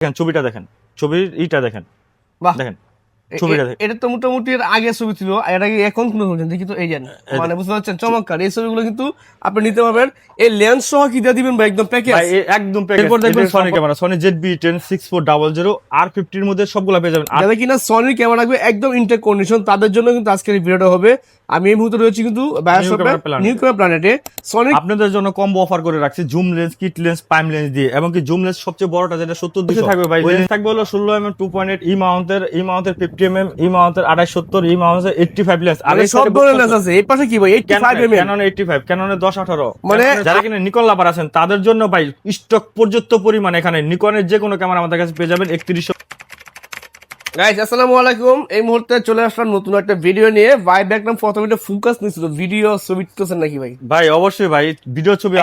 দেখেন ছবিটা দেখেন, ছবির ইটা দেখেন, বাহ দেখেন ছবিটা দেখেন। এটা তো মোটামুটি এর আগে ছবি ছিল, এর আগে এখন কোনো হচ্ছে দেখি তো, এই জান মানে বুঝতে পারছেন, চমৎকার এই ছবিগুলো কিন্তু আপনি নিতে পারবেন। এই লেন্স সহ কি দিয়ে দিবেন ভাই, একদম প্যাকেজ ভাই একদম প্যাকেজ। এরপর দেখবেন Sony camera, Sony ZV-10 6400 R50 এর মধ্যে সবগুলা পেয়ে যাবেন। যাদের কিনা সনির ক্যামেরা লাগবে একদম ইনটেক কন্ডিশন, তাদের জন্য কিন্তু আজকের এই ভিডিওটা হবে। আমি এই মুহূর্তে রয়েছি কিন্তু বায়োশপে, নিউ ক্যামেরা প্ল্যানেটে। সনি আপনাদের জন্য কম্বো অফার করে রাখছি, zoom lens, kit lens, prime lens দিয়ে, এবং কি জুম লেন্স সবচেয়ে বড়টা যেটা 70-200 থাকবে ভাই, লেন্স থাকবে হলো 16mm 2.8, ই মাউন্টের 50mm, ই মাউন্টের 2870, ই মাউন্টের 85 লেন্স। আর সব ধরনের লেন্স আছে। এই পাশে কি ভাই, 85mm, ক্যানন 85, ক্যাননের 10-18, মানে যারা কিনা নিকন লাভার আছেন তাদের জন্য ভাই স্টক পর্যাপ্ত পরিমাণ। এখানে নিকনের যে কোনো ক্যামেরা আমাদের কাছে পেয়ে যাবেন 3100। গাইস আসসালামু আলাইকুম, এই মুহূর্তে চলে আসলাম নতুন একটা ভিডিও নিয়ে। ভাই দেখলাম প্রথমে একটা ফোকাস নিছিল, ভিডিও ছবি তুলছেন নাকি ভাই? ভাই অবশ্যই ভাই, ভিডিও ছবি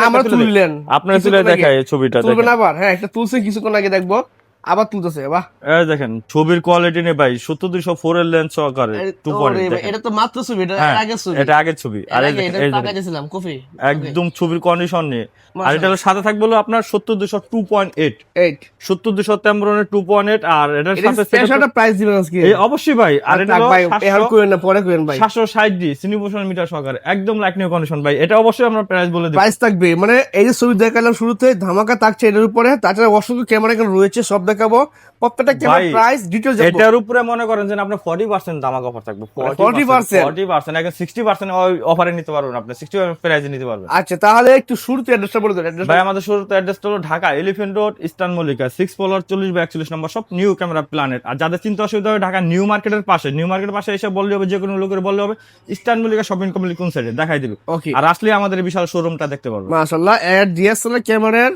আমরা তুললেন, আপনারা তুলে দেখায় ছবিটা তুলবেন দেখেন। আবার? হ্যাঁ, একটা তুলছেন কিছুক্ষণ আগে, দেখবো আবার তুলতেছে। বাহ, এই দেখেন ছবির কোয়ালিটি নেই ভাই, 70-204 এর লেন্স সহকারে 2.8। এটা তো মাত্র ছবি, এটা আগের ছবি, এটা আগের ছবি। আর এই এটা দেখেন, টাকা দিয়েছিলাম কফি, একদম ছবির কন্ডিশন নিয়ে। আর এটা হলো সাথে থাকবে হলো আপনার 70-200 2.8, 8 70-200 Tamron 2.8। আর এটার এটা সাথে স্পেশাল প্রাইস দিবেন আজকে? এই অবশ্যই ভাই। আর এটা হলো ভাই এখন কইেন না, পরে কইেন ভাই। 760D সিনিভূষণ মিটার সহকারে একদম লাইকনিউ কন্ডিশন ভাই। এটা অবশ্যই আমরা প্রাইস বলে দিই, প্রাইস থাকবে মানে এই যে ছবি দেখালাম শুরুতে, ধামাকা থাকছে এটার উপরে। তাছাড়া অসংখ্য ক্যামেরা এখানে রয়েছে, সব দেখাবো প্রত্যেকটা ক্যামেরা প্রাইস ডিটেইলস জানবো। এটার উপরে মনে করেন যে আপনার 40% দামাক অফার থাকবে, 40% এখন 60% অফারে নিতে পারবেন, আপনি 60% প্রাইসে নিতে পারবেন। আচ্ছা, তাহলে একটু শুরুতে অ্যাড্রেসটা বলে দেন। ভাই আমাদের শুরুতে অ্যাড্রেসটা হলো Dhaka elephant road, eastern Mallika, 6 floor 40/41 নম্বর সব, নিউ ক্যামেরা প্ল্যানেট। আর যাদের চিন্তা অসুবিধা হবে ঢাকা নিউ মার্কেটের পাশে, নিউ মার্কেটের পাশে এসে বললে হবে, যে কোনো লোকের বললে হবে ইস্টার্ন মল্লিকা শপিং কমপ্লেক্স কোন সাইডে, দেখাই দিবে। ওকে, আর আসলে আমাদের বিশাল শোরুমটা দেখতে পারবেন। মাশাআল্লাহ, এর ডিএসএলআর ক্যামেরার,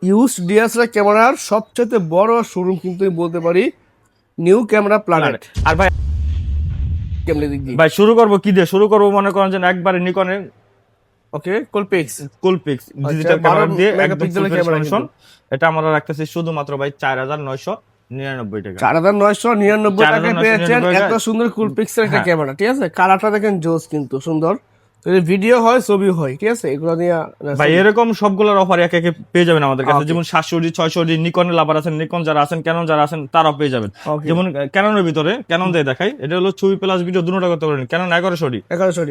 ইউজ ডিএসএলআর ক্যামেরার সবচেয়ে বড় শোরুম কিন্তু আমি বলতে পারি নিউ ক্যামেরা প্ল্যানেট। আর ভাই ক্যামেরা দিক দিয়ে ভাই শুরু করবো কি দিয়ে শুরু করবো, মনে করেন যে একবারে নিকনের ওকে কোলপিক্স কুলপিক্স ডিজিটাল ক্যামেরা দিয়ে একদম মেগাপিক্সেলের ফুল ক্যামেরা রেজোলিউশন। এটা আমরা রাখতেছি শুধুমাত্র ভাই 4999 টাকা। 4999 টাকায় পেয়েছেন 4999 এত সুন্দর কুলপিক্সের একটা হ্যাঁ। ক্যামেরা। ঠিক আছে, কালারটা দেখেন জোস, কিন্তু সুন্দর। ভিডিও হয়, ছবি হয়, ঠিক আছে, এগুলো নিয়ে ভাই এরকম সবগুলোর অফার একে একে পেয়ে যাবেন আমাদের কাছে। যেমন 700D 600D নিকনের লাভার আছেন, নিকন যারা আছেন, ক্যানন যারা আছেন তারাও পেয়ে যাবেন। যেমন ক্যাননের ভিতরে ক্যানন দিয়ে দেখাই, এটা হলো ছবি প্লাস ভিডিও দুটোটা করতে পারেন। ক্যানন 1100D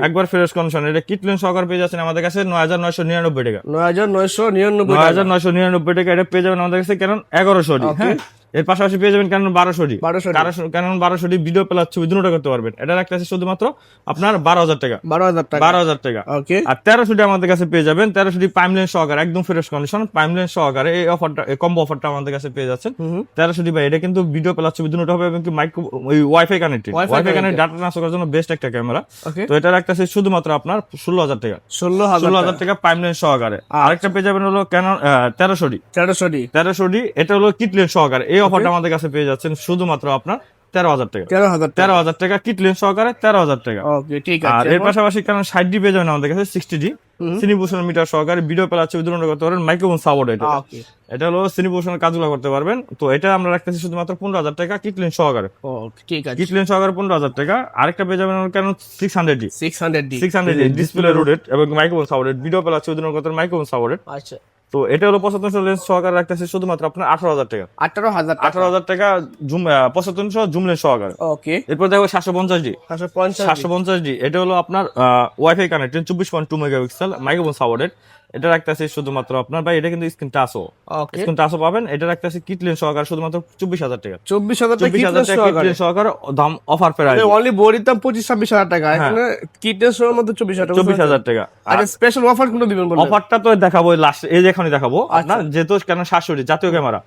একবার ফ্রেশ কন্ডিশন, এটা কিট লেন্স সহকারে পেয়ে যাচ্ছেন আমাদের কাছে 9999 টাকা। 9999 টাকা এটা পেয়ে যাবেন আমাদের কাছে ক্যানন 1100D। হ্যাঁ, এর পাশাপাশি পেয়ে যাবেন Canon 1200D, Canon 1200D video plus ছবি দুটোটা করতে পারবেন। এটা রাখতেছে শুধুমাত্র আপনার 12000 টাকা। 12000 টাকা। ওকে, আর 1300D আমাদের কাছে পেয়ে যাবেন, 1300D প্রাইম লেন্স সহকারে একদম ফ্রেশ কন্ডিশন, প্রাইম লেন্স সহকারে এই অফারটা, এই কম্বো অফারটা আমাদের কাছে পেয়ে যাচ্ছেন 1300D ভাই। এটা কিন্তু ভিডিও প্লাস ছবি দুটো হবে, এবং কি micro wifi connected, wifi connect data transfer করার জন্য বেস্ট একটা ক্যামেরা। তো এটা রাখতেছে শুধুমাত্র আপনার 16000 টাকা। 16000 টাকা প্রাইম লেন্স সহকারে। আরেকটা পেয়ে যাবেন হলো ক্যানন 1300D, এটা হলো কিট লেন্স সহকারে। এই অফারটা আমাদের কাছে পেয়ে যাচ্ছেন শুধুমাত্র আপনার 13000 টাকা। 13000 টাকা কিট লেন্স সহকারে 13000 টাকা। ওকে, ঠিক আছে। আর এর পাশাপাশি কারণ 60D পেয়ে যাবেন আমাদের কাছে 60D সিনিভূষণ মিটার সহকারে, ভিডিও প্লাস ছবি দুটো করতে পারবেন, মাইক্রোফোন সাপোর্ট। এটা হলো সিনিভূষণের কাজগুলো করতে পারবেন। তো এটা আমরা রাখতেছি শুধুমাত্র 15000 টাকা কিট লেন্স সহকারে। ঠিক আছে, কিট লেন্স সহকারে 15000 টাকা। আরেকটা পেয়ে যাবেন কেন 600D 600D ডিসপ্লে রোটেড এবং মাইক্রোফোন সাপোর্টেড, ভিডিও প্লাস ছবি দুটো করতে মাইক্রোফোন সাপোর্টেড। আচ্ছা, তো এটা হলো 7500 লেন্স সহকারে রাখতেছে শুধুমাত্র আপনার 18000 টাকা। 18000 টাকা জুম 7500 জুম লেন্স সহকারে। ওকে, এরপর দেখো 750D, এটা হলো আপনার wifi connected 24.2 megapixel microphone supported. এটা রাখতেছে শুধুমাত্র আপনার ভাই, এটা কিন্তু স্ক্রিন টাচও পাবেন। এটা রাখতেছে কিট লেন্স সহকারে শুধুমাত্র 24000 টাকা। 24000 টাকা কিট লেন্স সহকারে দাম অফার প্রাইস। অনলি বডির দাম 25-26000 টাকা, এখানে কিট লেন্সের মধ্যে 24000 টাকা। আচ্ছা, স্পেশাল অফার কোন দিবেন বলেন? অফারটা তো দেখাবো লাস্ট, এই যে এখনই দেখাবো আপনার, যেহেতু কেন 700D জাতীয় ক্যামেরা,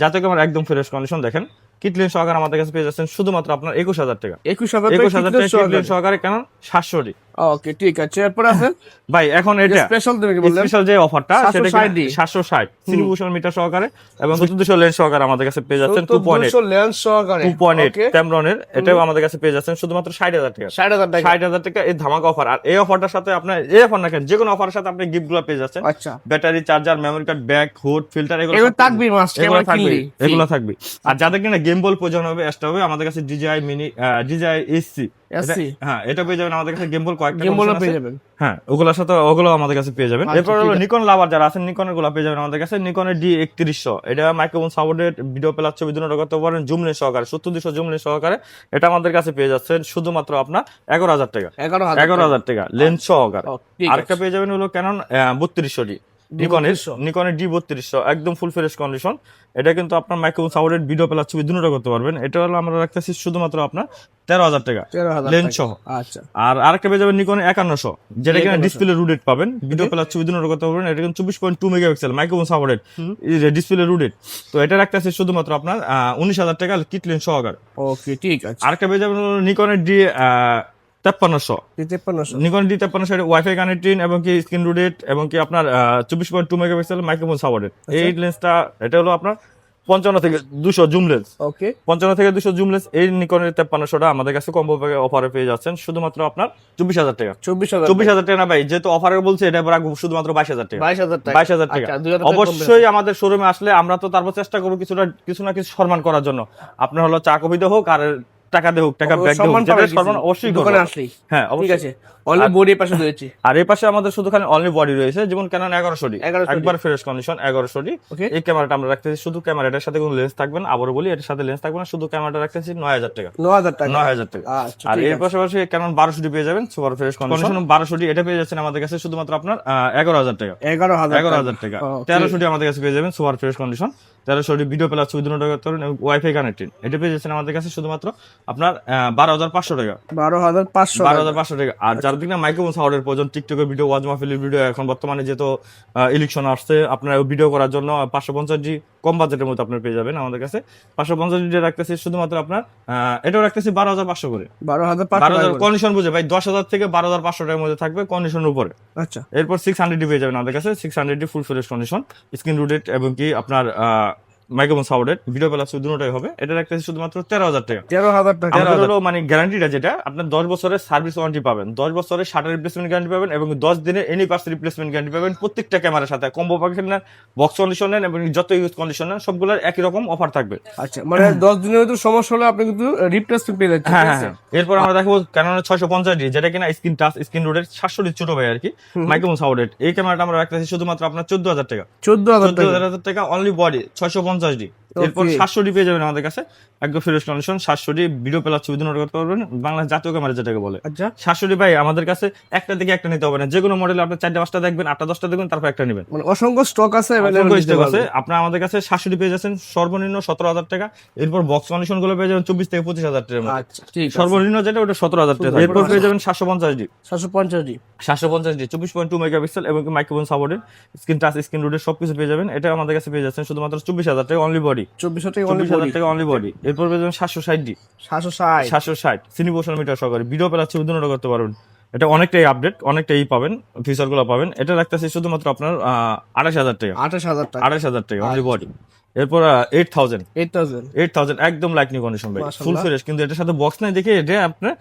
জাতীয় ক্যামেরা একদম ফ্রেশ কন্ডিশন। দেখেন কিট লেন্স সহকারে আমাদের কাছে পেয়ে যাচ্ছেন শুধুমাত্র আপনার 21000 টাকা। 21000 টাকা কিট লেন্স সহকারে কেন 700D। ওকে, ঠিক আছে। এরপর আছে ভাই এখন এটা স্পেশাল দেবে কি বললেন? স্পেশাল যে অফারটা সেটা 760 সিনিভূষণ মিটার সহকারে এবং 200 লেন্স সহকারে আমাদের কাছে পেয়ে যাচ্ছেন 2.8 লেন্স সহকারে 2.8 Tamron-এর। এটাও আমাদের কাছে পেয়ে যাচ্ছেন শুধুমাত্র 60000 টাকা। 60000 টাকা এই ধামাকা অফার। আর এই অফারটার সাথে আপনার এই অফার না কেন, যে কোনো অফারের সাথে আপনি গিফটগুলো পেয়ে যাচ্ছেন। আচ্ছা, battery, charger, memory card, bag, hood, filter, এগুলো থাকবে, মাস্ট ক্যামেরা কিনলে এগুলো থাকবে। আর যাদের কিনা গেম বল প্রয়োজন হবে, এক্সট্রা হবে, আমাদের কাছে DJI mini, DJI SC SC হ্যাঁ এটা পেয়ে যাবেন আমাদের কাছে গেম বল কয়েকটা গেম বল condition পেয়ে আছে। যাবেন। হ্যাঁ ওগুলোর সাথে ওগুলো আমাদের কাছে পেয়ে যাবেন। আচ্ছা, এরপর ঠিক হলো আছে। নিকন লাভার যারা আছেন নিকনের গুলো পেয়ে যাবেন আমাদের কাছে। নিকনের D3100 এটা মাইক্রোফোন সাপোর্টেড, ভিডিও প্লাস ছবি দুটো করতে পারেন জুম লেন্স সহকারে 70-200 জুম লেন্স সহকারে। এটা আমাদের কাছে পেয়ে যাচ্ছেন শুধুমাত্র আপনার 11,000 টাকা। 11,000 টাকা লেন্স সহকারে। আরেকটা পেয়ে যাবেন হলো ক্যানন 3200D নিকনের D3200 একদম ফুল ফ্রেশ কন্ডিশন। এটা কিন্তু আপনার মাইক্রোফোন সাপোর্টেড, ভিডিও প্লাস ছবি দুটো করতে পারবেন। এটা হলো আমরা রাখতেছি শুধুমাত্র আপনার 13,000 টাকা 13,000 লেন্স সহ। আচ্ছা আর আরেকটা পেয়ে যাবেন নিকন 5100 যেটা কিনা ডিসপ্লে রুটেড পাবেন, ভিডিও প্লাস ছবি দুটো করতে পারবেন। এটা কিন্তু 24.2 megapixel microphone supported, display rooted. তো এটা রাখতেছি শুধুমাত্র আপনার 19,000 টাকা কিট লেন্স সহকারে। ওকে ঠিক আছে। আরেকটা পেয়ে যাবেন নিকনের D5300 Nikon D5300 wifi connecting এবং কি স্ক্রিন রুটেড এবং কি আপনার 24.2 মেগাপিক্সেল মাইক্রোফোন সাপোর্টেড। এই লেন্সটা এটা হলো আপনার 55 থেকে 200 জুম লেন্স। ওকে 55 থেকে 200 জুম লেন্স এই নিকনের 5300টা আমাদের কাছে কম্বো প্যাকে অফারে পেয়ে যাচ্ছেন শুধুমাত্র আপনার 24,000 টাকা। 24,000 টাকা না ভাই, যেহেতু অফারে বলছে এটা রাখবো শুধুমাত্র 22,000 টাকা। 22,000 টাকা। আচ্ছা, 2,000 টাকা অবশ্যই আমাদের শোরুমে আসলে আমরা তো তারপর চেষ্টা করবো কিছু না কিছু সম্মান করার জন্য। আপনার হলো চা কফিতে হোক আর টাকা দিয়ে হোক, টাকা ব্যাগ দিয়ে হোক, যেটা সম্মান অবশ্যই দোকানে করবো। আসলেই। হ্যাঁ ঠিক অবশ্যই। আছে। অনলি বডি পাশে রয়েছে। আর এই পাশে আমাদের শুধু খালি অনলি বডি রয়েছে, যেমন ক্যানন 1100D 1100D একবার ফ্রেশ কন্ডিশন 1100D। Okay. এই ক্যামেরাটা আমরা রাখতেছি শুধু ক্যামেরাটার সাথে কোনো লেন্স থাকবে না, আবারও বলি এটার সাথে লেন্স থাকবে না, শুধু ক্যামেরাটা রাখতেছি 9,000 টাকা। 9,000 টাকা 9,000 টাকা। আচ্ছা আর ঠিক এর আছে। পাশাপাশি ক্যানন 1200D পেয়ে যাবেন সুপার ফ্রেশ কন্ডিশন 1200D এটা পেয়ে যাচ্ছেন আমাদের কাছে শুধুমাত্র আপনার 11,000 টাকা। 11,000 টাকা। Okay. 1300D আমাদের কাছে পেয়ে যাবেন super fresh condition 1300D video plus ছবি দুটো করতে পারেন এবং ওয়াইফাই কানেক্টেড। এটা পেয়ে যাচ্ছেন আমাদের কাছে শুধুমাত্র আপনার 12,500 টাকা। 12,500 12,500 টাকা। আর যার দিক না মাইক্রোফোন সাউন্ডের প্রয়োজন, টিকটকের ভিডিও, ওয়াজ মাহফিলের ভিডিও, এখন বর্তমানে যেহেতু ইলেকশন আসছে আপনার ভিডিও করার জন্য 550D কম বাজেটের মধ্যে আপনার পেয়ে যাবেন আমাদের কাছে। 550D রাখতেছি শুধুমাত্র আপনার এটাও রাখতেছি 12,500 করে। 12,500 কন্ডিশন বুঝে ভাই 10,000 থেকে 12,500 টাকার মধ্যে থাকবে কন্ডিশনের উপরে। আচ্ছা এরপর 600D পেয়ে যাবেন আমাদের কাছে 600D full fresh condition screen rooted এবং কি আপনার মাইক্রোফোন সাউন্ডেড, ভিডিও প্লাস দুটোটাই হবে। এটা রাখতেছি শুধুমাত্র 13,000 টাকা। 13,000 টাকা আমাদের হলো মানে গ্যারান্টিটা যেটা আপনার 10 বছরের সার্ভিস ওয়ারেন্টি পাবেন, 10 বছরের শাটার রিপ্লেসমেন্ট গ্যারান্টি পাবেন এবং 10 দিনের এনি পার্টস রিপ্লেসমেন্ট গ্যারান্টি পাবেন প্রত্যেকটা ক্যামেরার সাথে। কম্বো প্যাকেজ নেন, বক্স কন্ডিশন নেন এবং যত ইউজ কন্ডিশন নেন সবগুলোর একই রকম অফার থাকবে। আচ্ছা মানে 10 দিনের ভিতর সমস্যা হলে আপনি কিন্তু রিপ্লেসমেন্ট পেয়ে যাচ্ছেন। হ্যাঁ হ্যাঁ। এরপর আমরা দেখবো ক্যানন 650D যেটা কিনা স্ক্রিন টাচ স্ক্রিন রোডের 700D ছোট ভাই আর কি মাইক্রোফোন সাউন্ডেড। এই ক্যামেরাটা আমরা রাখতেছি শুধুমাত্র আপনার 14,000 টাকা। 14,000 টাকা অনলি বডি 650D। এরপর 700D পেয়ে যাবেন আমাদের কাছে একদম fresh condition 700D video plus ছবি দুটো করতে পারবেন, বাংলাদেশ জাতীয় ক্যামেরা যেটাকে বলে। আচ্ছা 700D ভাই আমাদের কাছে একটা থেকে একটা নিতে হবে না, যে কোনো মডেলে আপনি 4টা 5টা দেখবেন, 8টা 10টা দেখবেন, তারপর একটা নেবেন। মানে অসংখ্য স্টক আছে অসংখ্য available stock আছে। আপনার আমাদের কাছে 700D পেয়ে যাচ্ছেন সর্বনিম্ন 17,000 টাকা। এরপর বক্স কন্ডিশন গুলো পেয়ে যাবেন 24 থেকে 25,000 টাকার মধ্যে। আচ্ছা ঠিক আছে। সর্বনিম্ন যেটা ওটা 17,000 টাকা। এরপর পেয়ে যাবেন 750D 750 750D 24.2 মেগাপিক্সেল এবং microphone supported screen touch screen rooted সবকিছু পেয়ে যাবেন। এটা আমাদের কাছে পেয়ে যাচ্ছেন শুধুমাত্র 24,000 টাকা অনলি বডি। 2400 টাকা অনলি 24,000 টাকা অনলি বডি। এরপর পেয়ে যাবেন 760D 760 সিনিভোশন মিটার সহকারে ভিডিও প্লাস ছবি দুটো করতে পারবেন। এটা অনেকটাই আপডেট, অনেকটাই পাবেন, ফিচার গুলো পাবেন। এটা রাখতেছি শুধুমাত্র আপনার 28,000 টাকা। 28,000 টাকা 28,000 টাকা অনলি বডি। এরপর 8,000 একদম লাইটনি কন্ডিশন ভাই ফুল ফ্রেশ, কিন্তু এটার সাথে বক্স নাই দেখে এটা আপনার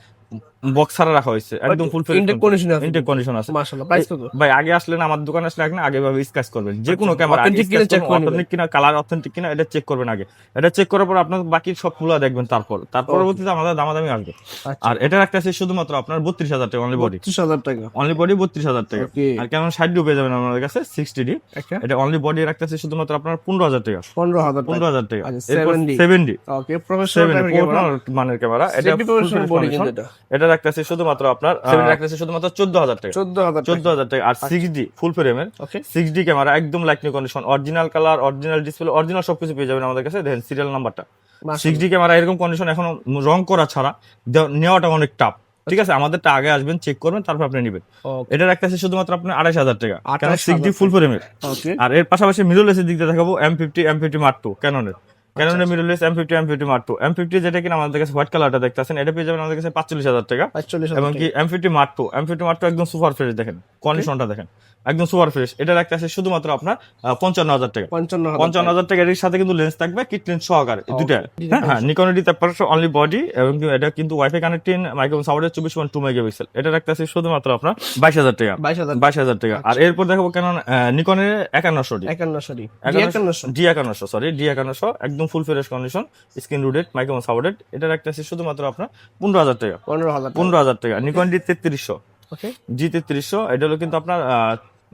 বক্স ছাড়া রাখা হয়েছে একদম ফুল ফ্রেশ ইনটেক কন্ডিশন আছে। ইনটেক কন্ডিশন আছে মাশাআল্লাহ। প্রাইস কত ভাই? আগে আসলে না আমার দোকানে আসলে আগে ভাবে স্ক্র্যাচ করবেন, যে কোনো ক্যামেরা Authentic কিনা check করে নেবেন। অথেন্টিক কিনা, কালার অথেন্টিক কিনা এটা চেক করবেন আগে। এটা চেক করার পর আপনার বাকি সবগুলো দেখবেন, তারপর পরবর্তীতে আমাদের দামাদামি আসবে। আচ্ছা। আর এটা রাখতেছি শুধুমাত্র আপনার 32,000 টাকা অনলি বডি। 30,000 টাকা অনলি বডি 32,000 টাকা। Okay. আর কেমন 60 পেয়ে যাবেন আমাদের কাছে 60D একটা এটা অনলি বডি রাখতেছি শুধুমাত্র আপনার 15,000 টাকা। 15,000 টাকা 15,000 টাকা। আচ্ছা, এরপর 7D 7D ওকে প্রফেশনাল টাইপের ক্যামেরা মানের ক্যামেরা। এটা সেফটি প্রফেশনাল বডি কিন্তু এটা এটা রাখতেছি শুধুমাত্র আপনার 7 রাখতেছি শুধুমাত্র 14,000 টাকা। 14,000 টাকা 14,000 টাকা। আর 6D ফুল ফ্রেমের ওকে 6D ক্যামেরা একদম like new condition, original colour, original display, original সবকিছু পেয়ে যাবেন আমাদের কাছে। দেখেন সিরিয়াল নাম্বারটা 6D ক্যামেরা এরকম কন্ডিশন এখন রং করা ছাড়া নেওয়াটা অনেক টাফ। ঠিক আছে, আমাদেরটা আগে আসবেন, চেক করবেন, তারপর আপনি নেবেন। এটা রাখতেছি শুধুমাত্র আপনার 28,000 টাকা। 6D ফুল ফ্রেমের। ওকে আর এর পাশাপাশি মিররলেসের দিক দিয়ে দেখাবো M50 Mark II ক্যাননের mirrorless M50 Mark II। M50 যেটা কিনা আমাদের কাছে হোয়াইট কালারটা দেখতেছেন এটা পেয়ে যাবেন আমাদের কাছে 45,000 টাকা। 45,000 এবং কি M50 Mark II একদম সুপার ফ্রেশ, দেখেন কন্ডিশনটা দেখেন একদম সুপার ফ্রেশ। এটা রাখতে আছে শুধুমাত্র আপনার 55,000 টাকা। 55,000 টাকা। এর সাথে কিন্তু লেন্স থাকবে কিট লেন্স সহকারে দুইটা। হ্যাঁ নিকন D5300 অনলি বডি এবং এটা কিন্তু wifi connecting microphone supported 24.2 megapixel. এটা রাখতে আছে শুধুমাত্র আপনার 22,000 টাকা। 22,000 টাকা। আর এরপর দেখাবো কেন নিকনের 5100D D5100 সরি D5100 একদম full fresh condition, screen rooted, microphone supported. এটা রাখতেছি শুধুমাত্র আপনার 15,000 টাকা। 15,000। 15,000 টাকা। নিকন D3300, ওকে, G3300 এটা হলো কিন্তু আপনার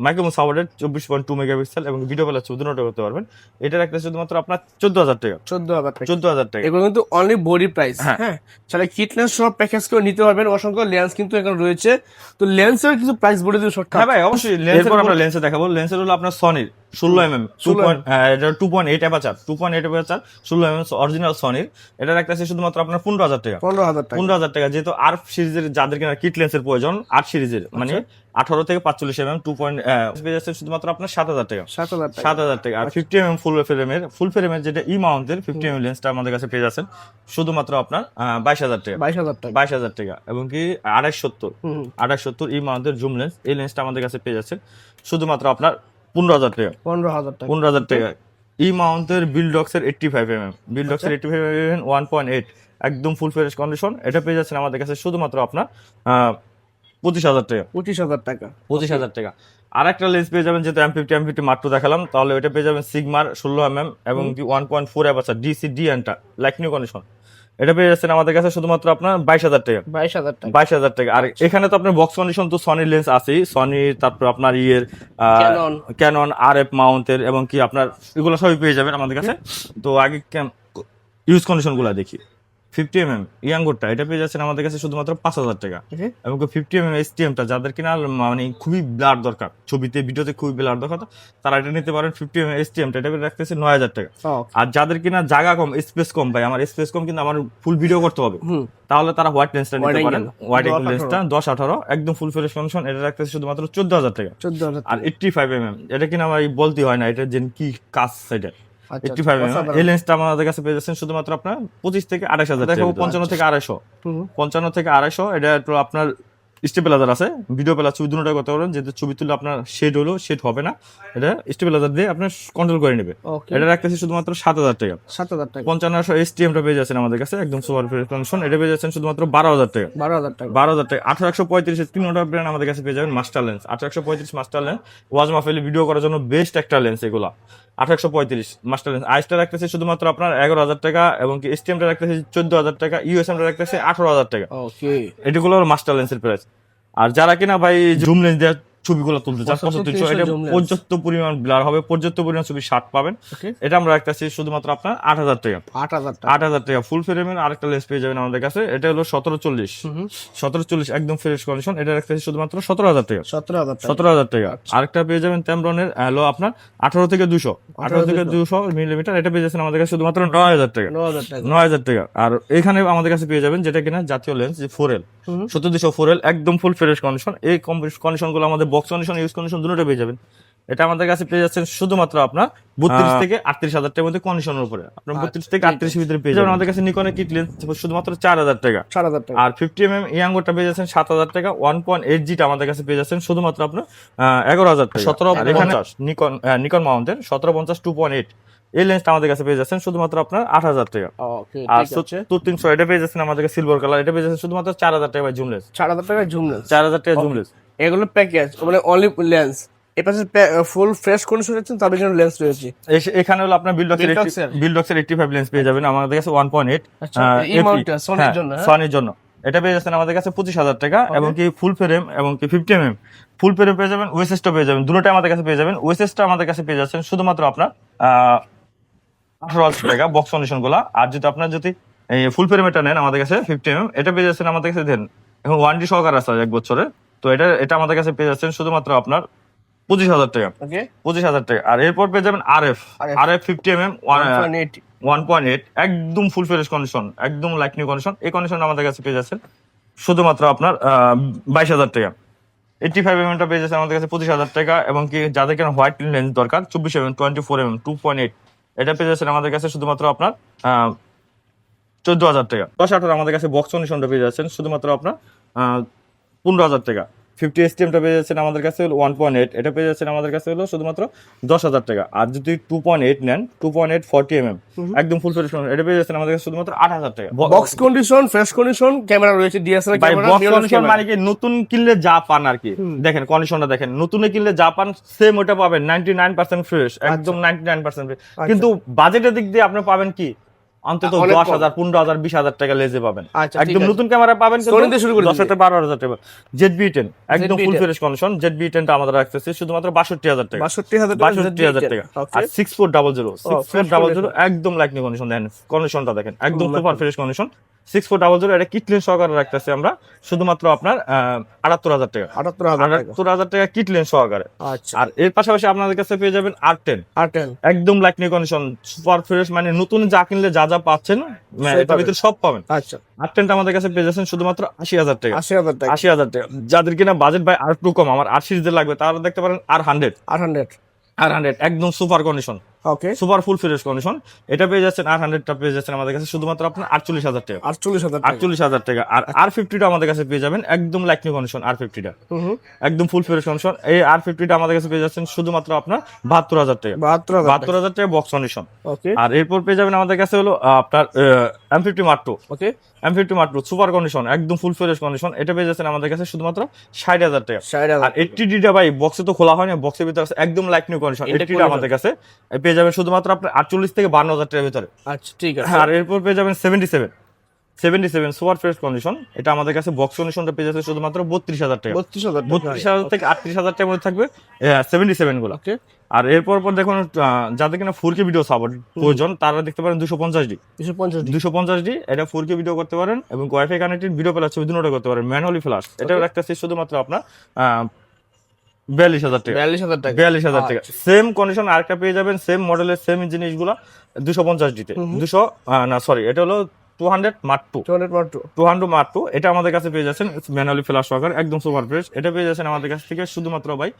মাইক্রোফোন সাপোর্টেড, 24.2 মেগাপিক্সেল এবং ভিডিও কলার ছবি দুটো করতে পারবেন। এটা রাখতে শুধুমাত্র আপনার 14,000 টাকা। 14,000 টাকা। 14,000 টাকা। এগুলো কিন্তু অনলি বডি প্রাইস। হ্যাঁ। হ্যাঁ, তাহলে কিট লেন্স সব প্যাকেজ করে নিতে পারবেন। অসংখ্য লেন্স কিন্তু এখানে রয়েছে। তো লেন্সের কিছু প্রাইস বলে দিন শর্টকাট। হ্যাঁ ভাই, অবশ্যই। এরপর আমরা লেন্সে দেখাবো। লেন্সের হলো আপনার সনির 16mm, 2.8 aperture, 2.8 aperture, 16mm original সনির। এটা রাখতেছে শুধুমাত্র আপনার 15,000 টাকা। 15,000 টাকা। 15,000 টাকা। যেহেতু আর্ট সিরিজের যাদের কিনা কিট লেন্সের প্রয়োজন, আর্ট সিরিজের মানে 18 থেকে 45mm 2. পেয়ে যাচ্ছে শুধুমাত্র আপনার 7,000 টাকা। 7,000 টাকা। 7,000 টাকা। আর 50mm ফুল ফ্রেমের যেটা মাউন্টের 50mm লেন্সটা আমাদের কাছে পেয়ে যাচ্ছেন শুধুমাত্র আপনার 22,000 টাকা। 22,000 টাকা। 22,000 টাকা। এবং কি 270 হুম। 270 মাউন্টের জুম লেন্স, এই লেন্সটা আমাদের কাছে পেয়ে যাচ্ছেন শুধুমাত্র আপনার 15,000 টাকা। 15,000 টাকা। 15,000 টাকা। মাউন্টের বিলডক্সের 85mm, বিলডক্সের 85mm 1.8 একদম ফুল ফ্রেশ কন্ডিশন। এটা পেয়ে যাচ্ছেন আমাদের কাছে শুধুমাত্র আপনার 25,000 টাকা। 25,000 টাকা। 25,000 টাকা। আর একটা লেন্স পেয়ে যাবেন, যেহেতু M50 মাত্র দেখালাম, তাহলে ওইটা পেয়ে যাবেন সিগমার 16mm এবং 1.4 অ্যাপারচার, ডিসি এন্টা লাইক নিউ কন্ডিশন। এটা পেয়ে যাচ্ছেন আমাদের কাছে শুধুমাত্র আপনার 22,000 টাকা। 22,000 টাকা। 22,000 টাকা। আর এখানে তো আপনার বক্স কন্ডিশন তো সনির লেন্স আছেই, সনির, তারপর আপনার ক্যানন RF মাউন্টের এবং কি আপনার এগুলো সবই পেয়ে যাবেন আমাদের কাছে। তো আগে ইউজ কন্ডিশন গুলা দেখি। 50mm ইয়াঙ্গোরটা এটা পেয়ে যাচ্ছেন আমাদের কাছে শুধুমাত্র 5,000 টাকা। ওকে, এবং 50mm STMটা যাদের কিনা মানে খুবই ব্লার দরকার, ছবিতে ভিডিওতে খুবই ব্লার দরকার, তারা এটা নিতে পারেন। 50mm STMটা এটা রাখতেছে 9,000 টাকা। আর যাদের কিনা জায়গা কম, স্পেস কম, ভাই আমার স্পেস কম কিন্তু আমার ফুল ভিডিও করতে হবে, তাহলে তারা হোয়াইট লেন্সটা নিতে পারেন। হোয়াইট অ্যাঙ্গেল লেন্সটা 10-18 একদম ফুল ফ্রেশ কন্ডিশন। এটা রাখতেছে শুধুমাত্র 14,000 টাকা। 14,000 আর 85mm এটা কিনা আমার বলতে হয় না, এটা যে কি কাজ সেটা। 85mm এই লেন্সটা আমাদের কাছে পেয়ে যাচ্ছেন শুধুমাত্র আপনার 25 থেকে 28,000 টাকা। 55 থেকে 250, 55 থেকে 250 এটা একটু আপনার স্টেবিলাইজার আছে, ভিডিও প্লাস ছবি দুটোটা করতে পারবেন। যেহেতু ছবি তুললে আপনার শেড হলো শেড হবে না, এটা স্টেবিলাইজার দিয়ে আপনার কন্ট্রোল করে নেবে। এটা রাখতেছি শুধুমাত্র 7,000 টাকা। 7,000 টাকা। 5500 STMটা পেয়ে যাচ্ছেন আমাদের কাছে একদম সুপার ফ্রেশ কন্ডিশন। এটা পেয়ে যাচ্ছেন শুধুমাত্র 12,000 টাকা। 12,000 টাকা। 12,000 টাকা। 1835 এর 3টা ব্র্যান্ড আমাদের কাছে পেয়ে যাবেন। মাস্টার লেন্স 1835 মাস্টার লেন্স, ওয়াজ মাহফিলে ভিডিও করার জন্য বেস্ট একটা লেন্স এগুলা। 1835 মাস্টার লেন্স। আইসটা রাখতেছে শুধুমাত্র আপনার 11,000 টাকা এবং কি STMটা রাখতেছে 14,000 টাকা, USMটা রাখতেছে 18,000 টাকা। ওকে, এগুলো হলো মাস্টার লেন্সের প্রাইস। আর যারা কিনা ভাই জুম লেন্স দিয়ে ছবিগুলো তুলতে চান 3500, এটা পর্যাপ্ত পরিমাণ ব্লার হবে, পর্যাপ্ত পরিমাণ ছবি শার্প পাবেন। এটা আমরা রাখতেছি শুধুমাত্র আপনার 8,000 টাকা। 8,000 টাকা। 8,000 টাকা। ফুল ফ্রেমের আরেকটা লেন্স পেয়ে যাবেন আমাদের কাছে, এটা হলো 1740, 1740 একদম ফ্রেশ কন্ডিশন। এটা রাখতেছি শুধুমাত্র 17,000 টাকা। 17,000 টাকা। 17,000 টাকা। আরেকটা পেয়ে যাবেন Tamron's হলো আপনার 18 থেকে 200, 18 থেকে 200 মিলিমিটার। এটা পেয়ে যাচ্ছেন আমাদের কাছে শুধুমাত্র 9,000 টাকা। 9,000 টাকা। 9,000 টাকা। আর এখানে আমাদের কাছে পেয়ে যাবেন যেটা কিনা জাতীয় লেন্স, যে 4L 7200 4L একদম ফুল ফ্রেশ কন্ডিশন। এই কন্ডিশন গুলো আমাদের বক্স কন্ডিশন, ইউজ কন্ডিশন দুটোটা পেয়ে যাবেন। এটা আমাদের কাছে পেয়ে যাচ্ছেন শুধুমাত্র আপনার 32 থেকে 38,000 টাকার মধ্যে কন্ডিশনের উপরে। আপনার 32 থেকে 38 এর ভিতরে পেয়ে যাবেন। আমাদের কাছে নিকনের কিট লেন্স শুধুমাত্র 4,000 টাকা। 4,000 টাকা। আর 50mm ইয়াঙ্গোরটা পেয়ে যাচ্ছেন 7,000 টাকা। 1.8Gটা আমাদের কাছে পেয়ে যাচ্ছেন শুধুমাত্র আপনার 11,000 টাকা। 1750 নিকন মাউন্টের 1750 2.8 এই লেন্সটা আমাদের কাছে পেয়ে যাচ্ছেন শুধুমাত্র আপনার 8,000 টাকা। ওকে, আর 300 এটা পেয়ে যাচ্ছেন আমাদের কাছে সিলভার কালার, এটা পেয়ে যাচ্ছেন শুধুমাত্র 4,000 টাকা জুম লেন্স। 4,000 টাকা জুম লেন্স। 4,000 টাকা জুম লেন্স। এগুলো প্যাকেজ মানে অনলি লেন্স। এই পাশে ফুল ফ্রেশ কন্ডিশন আছে, তার জন্য লেন্স রয়েছে। এখানে হলো আপনার বিলডক্সের 85 লেন্স পেয়ে যাবেন আমাদের কাছে 1.8 সনির জন্য। সনির জন্য এটা পেয়ে যাচ্ছেন আমাদের কাছে 25,000 টাকা। এবং কি ফুল ফ্রেম এবং কি 50mm ফুল ফ্রেম পেয়ে যাবেন, ওএসএসটা পেয়ে যাবেন, দুটোটাই আমাদের কাছে পেয়ে যাবেন। ওএসএসটা আমাদের কাছে পেয়ে যাচ্ছেন শুধুমাত্র আপনার 18,000 টাকা বক্স কন্ডিশন গুলা। আর যদি আপনার যদি এই ফুল ফ্রেমটা নেন আমাদের কাছে 50mm, এটা পেয়ে যাচ্ছেন আমাদের কাছে দেন এখন ওয়ারেন্টি সহকারে আছে 1 বছরে। তো এটা আমাদের কাছে পেয়ে যাচ্ছেন শুধুমাত্র আপনার 25,000 টাকা। ওকে, 25,000 টাকা। আর এরপর পেয়ে যাবেন RF 50mm 1.8 একদম ফুল ফ্রেশ কন্ডিশন, একদম লাইক নিউ কন্ডিশন। এই কন্ডিশন আমাদের কাছে পেয়ে যাচ্ছেন শুধুমাত্র আপনার 22,000 টাকা। 85mm টা পেয়ে যাচ্ছেন আমাদের কাছে 25,000 টাকা। এবং কি যাদের কেন হোয়াইট লেন্স দরকার 24mm 24mm 2.8 এটা পেয়ে যাচ্ছেন আমাদের কাছে শুধুমাত্র আপনার 14,000 টাকা। 10-18 আমাদের কাছে বক্স কন্ডিশনটা পেয়ে যাচ্ছেন শুধুমাত্র আপনার 15,000 টাকা। 50 STMটা পেয়ে যাচ্ছেন আমাদের কাছে হলো 1.8, এটা পেয়ে যাচ্ছেন আমাদের কাছে হলো শুধুমাত্র 10,000 টাকা। আর যদি 2.8 নেন, 2.8 40mm একদম ফুল ফ্রেশ এটা পেয়ে যাচ্ছেন আমাদের কাছে শুধুমাত্র 8,000 টাকা। Box condition, fresh condition camera রয়েছে, ডিএসএলআর ভাই ক্যামেরা, বক্স কন্ডিশন মানে কি নতুন কিনলে যা পান আর কি, দেখেন কন্ডিশনটা দেখেন, নতুনে কিনলে যা পান সেম ওটা পাবেন 99% ফ্রেশ, একদম 99% ফ্রেশ। কিন্তু বাজেটের দিক দিয়ে আপনি পাবেন কি অন্তত 10,000 15,000 20,000 টাকা লেজে পাবেন। আচ্ছা, একদম নতুন ক্যামেরা পাবেন Sony দিয়ে শুরু করে 10,000 থেকে 12,000 টাকা। ZB-10 একদম ফুল ফ্রেশ কন্ডিশন, ZB-10টা আমাদের রাখতেছে শুধুমাত্র 62,000 টাকা, 62,000 টাকা। আর 6400 6400 একদম লাইকনি কন্ডিশন, দেখেন কন্ডিশনটা দেখেন একদম সুপার ফ্রেশ কন্ডিশন। 6400 এটা কিটলেন সহকারে রাখতেছি আমরা শুধুমাত্র আপনার 78,000 টাকা, 78,000 টাকা কিটলেন সহকারে। আচ্ছা, আর এর পাশাপাশি আপনাদের কাছে পেয়ে যাবেন R10 একদম লাইকনি কন্ডিশন সুপার ফ্রেশ, মানে নতুন যা কিনলে যা যা পাচ্ছেন এটার ভিতরে সব পাবেন। আচ্ছা, R10টা আমাদের কাছে পেয়ে যাচ্ছেন শুধুমাত্র 80,000 টাকা, 80,000 টাকা। 80,000 টাকা। যাদের কিনা বাজেট ভাই আর একটু কম, আমার 8 সিরিজের লাগবে, তারা দেখতে পারেন R100 একদম সুপার কন্ডিশন, ওকে, সুপার ফুল ফ্রেশ কন্ডিশন। এটা পেয়ে যাচ্ছেন R100টা পেয়ে যাচ্ছেন আমাদের কাছে শুধুমাত্র আপনার 48,000 টাকা, 48,000 টাকা। আর R50টা আমাদের কাছে পেয়ে যাবেন একদম লাইকনি কন্ডিশন, R50টা একদম ফুল ফ্রেশ কন্ডিশন। এই R50টা আমাদের কাছে পেয়ে যাচ্ছেন শুধুমাত্র আপনার 72,000 টাকা, 72,000 টাকা বক্স কন্ডিশন। ওকে, আর এরপর পেয়ে যাবেন আমাদের কাছে হলো আপনার M50 Mark II, ওকে, M50 Mark II super condition একদম ফুল ফ্রেশ কন্ডিশন। এটা পেয়ে যাচ্ছেন আমাদের কাছে শুধুমাত্র 60,000 টাকা। আর 80Dটা ভাই বক্সে তো খোলা হয় না, বক্সের ভিতরে আছে একদম লাইকনি কন্ডিশন। 80টা আমাদের কাছে পেয়ে যাবেন শুধুমাত্র আপনার 48 থেকে 52,000 টাকার ভিতরে। আচ্ছা, ঠিক আছে। আর এরপর পেয়ে যাবেন 77 সুপার ফ্রেশ কন্ডিশন। এটা আমাদের কাছে বক্স কন্ডিশনটা পেয়ে যাচ্ছে শুধুমাত্র 32,000 টাকা, 32,000 থেকে 38,000 টাকার মধ্যে থাকবে 77 গুলো। আর এরপর পর দেখুন যাদের কিনা 4K ভিডিও সাপোর্ট প্রয়োজন তারা দেখতে পারেন 250D এটা 4K ভিডিও করতে পারেন এবং ওয়াইফাই কানেক্টেড ভিডিও প্লাস ছবি দুটোটা করতে পারেন, ম্যানুয়ালি ফ্ল্যাশ। এটা রাখতেছি শুধুমাত্র আপনার 42,000 টাকা, 42,000 টাকা। সেম কন্ডিশন আরেকটা পেয়ে যাবেন, সেম মডেলের সেম জিনিসগুলো 250D-তে, এটা হলো 200 Mark II। এটা আমাদের কাছে পেয়ে যাচ্ছেন ম্যানুয়ালি ফ্ল্যাশ সহকারে একদম সুপার ফ্রেশ। এটা পেয়ে যাচ্ছেন আমাদের কাছ থেকে শুধুমাত্র ভাই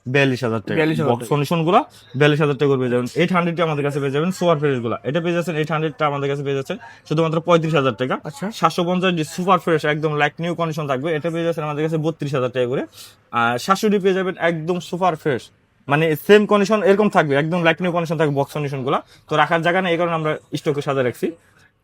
42,000 টাকা, বক্স কন্ডিশন গুলা 42,000 টাকা পেয়ে যাবেন। 800টা আমাদের কাছে পেয়ে যাবেন সুপার ফ্রেশ গুলা, এটা পেয়ে যাচ্ছেন 800টা আমাদের কাছে পেয়ে যাচ্ছেন শুধুমাত্র 35,000 টাকা। 750D সুপার ফ্রেশ একদম লাইক নিউ কন্ডিশন থাকবে, এটা পেয়ে যাচ্ছেন আমাদের কাছে 32,000 টাকা করে। আর 700D পেয়ে যাবেন একদম সুপার ফ্রেশ, মানে সেম কন্ডিশন এরকম থাকবে, একদম লাইক নিউ কন্ডিশন থাকবে বক্স কন্ডিশন গুলা। তো রাখার জায়গা নেই, এই কারণে আমরা স্টকে সাজা রাখছি।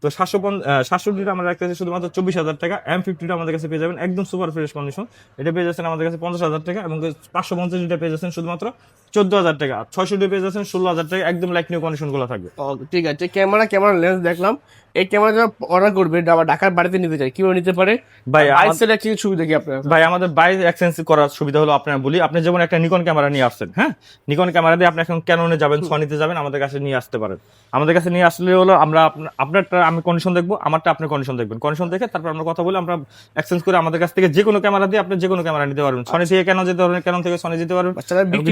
তো 750 আমরা রাখতেছি শুধুমাত্র 24,000 টাকা। M50টা আমাদের কাছে পেয়ে যাবেন একদম সুপার ফ্রেশ কন্ডিশন, এটা পেয়ে যাচ্ছেন আমাদের কাছে 50,000 টাকা। এবং 550 পেয়ে যাচ্ছেন শুধুমাত্র 14,000 টাকা। 600 পেয়ে যাচ্ছেন 16,000 টাকা, একদম লাইক নিউ কন্ডিশন গুলো থাকবে। ঠিক আছে, ক্যামেরা লেন্স দেখলাম। এই ক্যামেরা যারা অর্ডার করবে আবার ঢাকার বাড়িতে নিতে চাই, কিভাবে নিতে পারে ভাই? এক্সচেঞ্জ সুবিধা কি আপনার? ভাই আমাদের বাইরে এক্সচেঞ্জ করার সুবিধা হলো আপনার বলি, আপনি যেমন একটা নিকন ক্যামেরা নিয়ে আসছেন, হ্যাঁ, নিকন ক্যামেরা দিয়ে আপনি এখন ক্যাননে যাবেন, সনিতে যাবেন, আমাদের কাছে নিয়ে আসতে পারেন। আমাদের কাছে নিয়ে আসলে হলো আমরা আপনারটা আমি কন্ডিশন দেখবো, আমারটা আপনি কন্ডিশন দেখবেন, কন্ডিশন দেখে তারপর আমরা কথা বলে আমরা এক্সচেঞ্জ করে আমাদের কাছ থেকে যে কোনো ক্যামেরা দিয়ে আপনি যে কোনো ক্যামেরা নিতে পারবেন। সনি থেকে ক্যানন যেতে পারবেন, ক্যানন থেকে সনি যেতে পারবেন,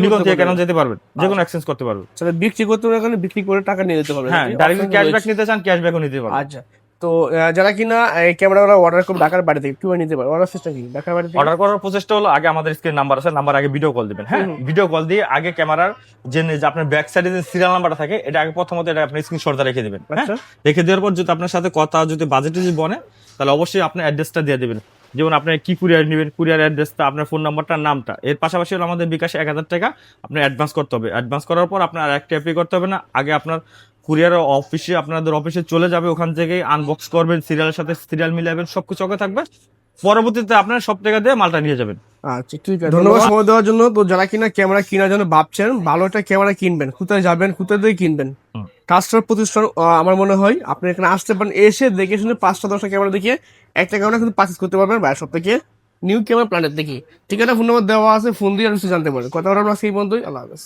নিকন থেকে ক্যানন যেতে পারবেন, যে কোনো এক্সচেঞ্জ করতে পারবেন। বিক্রি করতে পারবেন, বিক্রি করে টাকা নিয়ে যেতে পারবেন। হ্যাঁ, ডাইরেক্ট ক্যাশব্যাক নিতে চান ক্যাশব্যাকও নিতে পারবেন। আচ্ছা, তো যারা কিনা এই ক্যামেরাগুলো অর্ডার করবে ঢাকার বাড়ি থেকে কিভাবে নিতে পারে? অর্ডার সিস্টেম কি ঢাকার বাড়ি থেকে? অর্ডার করার প্রসেসটা হলো আগে আমাদের স্ক্রিন নাম্বার আছে, নাম্বার আগে ভিডিও কল দিবেন। হ্যাঁ, ভিডিও কল দিয়ে আগে ক্যামেরার যে আপনার ব্যাক সাইডে যে সিরিয়াল নাম্বারটা থাকে এটা আগে প্রথমত এটা আপনি স্ক্রিনশটটা রেখে দিবেন। হ্যাঁ, রেখে দেওয়ার পর যদি আপনার সাথে কথা যদি বাজেটে যদি বনে তাহলে অবশ্যই আপনি অ্যাড্রেসটা দিয়ে দিবেন, যেমন আপনি কি কুরিয়ার নেবেন, কুরিয়ার অ্যাড্রেসটা, আপনার ফোন নাম্বারটা, নামটা। এর পাশাপাশি হলো আমাদের বিকাশে 1,000 টাকা আপনি অ্যাডভান্স করতে হবে। অ্যাডভান্স করার পর আপনার আরেকটা অ্যাপ্লাই করতে হবে না, আগে আপনার কুরিয়ার অফিসে আপনাদের অফিসে চলে যাবে, ওখান থেকে আনবক্স করবেন, সিরিয়ালের সাথে সিরিয়াল মিলাবেন, সবকিছু ওকে থাকবে। পরবর্তীতে আপনার সব টাকা দিয়ে মালটা নিয়ে যাবেন। আচ্ছা, ঠিক আছে, ধন্যবাদ সময় দেওয়ার জন্য। তো যারা কিনা ক্যামেরা কেনার জন্য ভাবছেন, ভালো একটা ক্যামেরা কিনবেন, কোথায় যাবেন, কোথায় দিয়ে কিনবেন? ট্রাস্টার প্রতিষ্ঠান আমার মনে হয় আপনি এখানে আসতে পারেন, এসে দেখে শুনে 5টা-10টা ক্যামেরা দেখে একটা ক্যামেরা কিন্তু পারচেজ করতে পারবেন বাইরের সব থেকে নিউ ক্যামেরা প্ল্যানেট দেখি। ঠিক আছে, ফোন নাম্বার দেওয়া আছে, ফোন দিয়ে আর কিছু জানতে পারেন। কথা বলার আজকে এই পর্যন্তই। আল্লাহ হাফেজ।